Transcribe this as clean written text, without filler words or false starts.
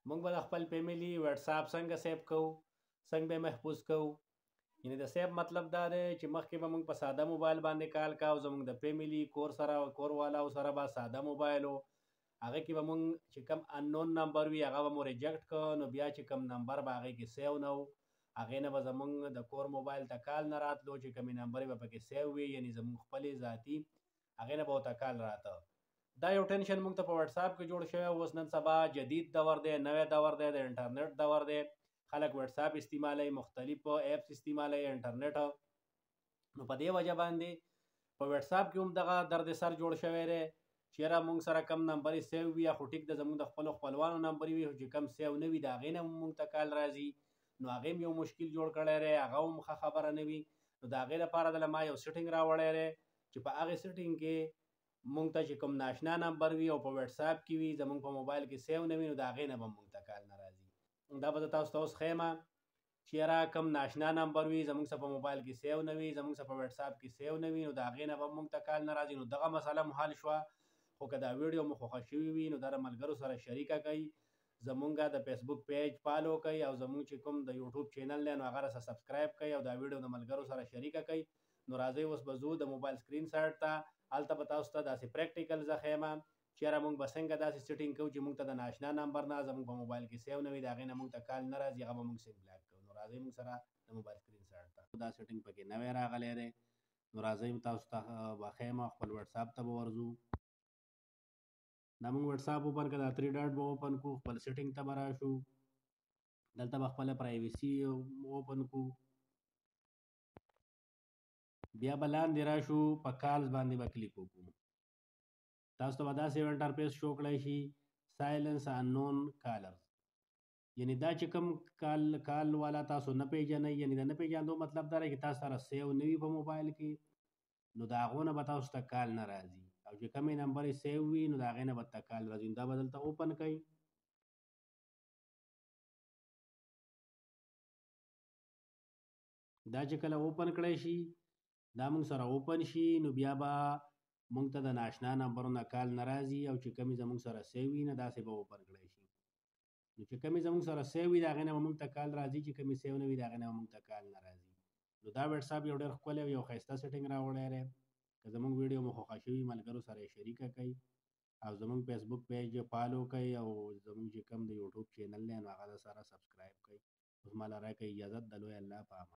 موږ به د خپل فیملی واتس اپ څنګه سیو کوو، څنګه به محفوظ کوو. یعنی د سیو مطلب دا دی چې مخکې به موږ په ساده موبایل باندې کال کاو، زموږ د فیملی کور والاو سره به ساده موبایل و، هغه کې به موږ چې کم انون نمبر وي هغه به مو ریجکټ کړ، نو بیا چې کم نمبر به هغې کې سیو نه و، هغې نه به زموږ د کور موبایل ته کال نه راتلو، چې کمې نمبرې به پکې سیو وي، یعنې زموږ خپلې ذاتي هغې نه به ورته کال راته. دا یو ټینشن موږ ته په واتس اپ کې جوړ شوی. اوس نن سبا جدید دور دی، نوی دور دی، د انټرنیټ دور دی، خلک واتس اپ استعمالوي، مختلف ایپس استعمالوي انټرنیټ. نو په دې وجه باندې په واتس اپ کې هم دغه درد سر جوړ شوی دی چې یاره موږ سره کم نمبرې سیو وي، یا خو ټیک د زموږ د خپلو خپلوانو نمبرې وي، چې کم سیو نه وي د هغې نه موږ ته کال راځي، نو هغې هم یو مشکل جوړ کړی دی، هغه هم ښه خبره نه وي. نو د هغې لپاره دله ما یو سیټینګ راوړی دی چې په هغې سیټینګ کې موږ ته چې کوم ناشنا نمبر وي او په واتس اپ کې وي، زموږ په موبایل کې سیو نه وي، نو د هغې نه به موږ ته کال نه راځي. دا به زه تاسو ته اوس ښیم چې یاره کم ناشنا نمبر وي، زموږ سره په موبایل کې سیو نه وي، زموږ سره په واتس اپ کې سیو نه وي، نو د هغې نه به موږ ته کال نه راځي. نو دغه مسله مو حل شوه. خو که دا ویډیو مو خوښه شوي وي نو دا د ملګرو سره شریکه کوئ، زمونږ د فیسبوک پیج فالو کوئ، او زمونږ چې کوم د یوټیوب چینل دی نو هغه سره سبسکرایب کوئ، او دا ویډیو د ملګرو سره شریکه کوئ. نو راځئ اوس به ځو د موبایل سکرین سایډ ته، هلته به تاسو ته داسې پریکټیکل زه ښیم چې یاره موږ به څنګه داسې سیټینګ کوو چې موږ ته د ناشنا نمبر نه زموږ په موبایل کې سیو نه وي، د هغې نه موږ ته کال نه راځي، هغه به موږ سیم بلاک کوو. نو راځئ موږ سره د موبایل سکرین سایډ ته. دا سیټینګ پکې نوی راغلی دی، نو راځئ تاسو ته به ښیم، خپل واتس اپ ته به ورځو. دا موږ واتس اپ اوپن کړه، دا 3 ډاټ به اوپن کړو، خپل سیټینګ ته به راشو، دلته به خپله پرایوسي اوپن کړو، بیا به لاندې راشو، په کالز باندې به کلیک وکړو. تاسو ته به داسې یو انټرفیس شو کړی شي سایلنس انون کالرز، یعنی دا چې کوم کال والا تاسو نه پیژنئ، یعنی د نه پیژندو مطلب دا دی چې تاسو سره سیو نه وي په موبایل کې، نو د هغو نه به تاسو ته کال نه راځي، او چې کمې نمبرې سیو وي نو د هغې نه به ته کال راځي. دا به دلته اوپن کوئ. دا چې کله اوپن کړی شي، دا موږ سره اوپن شي، نو بیا به موږ ته د ناشنا نمبرو نه کال نه راځي، او چې کمې زموږ سره سیو وي نه داسې به اوپن کړی شي. نو چې کمې زموږ سره سیو وي د هغې نه به موږ ته کال راځي، چې کمې سیو نه وي د هغې نه به موږ ته کال نه راځي. نو دا واتس اپ یو ډېر ښکلی او یو ښایسته سیټینګ راوړی دی. که زموږ ویډیو مو خوښه شوي ملګرو سره یې شریکه کوئ، او زموږ فیسبوک پیج فالو کوئ، او زموږ چې کوم د یوټیوب چینل دی نو هغه سره سبسکرایب کوئ. اوس ما له راکړئ اجازت، د لوی الله په امان.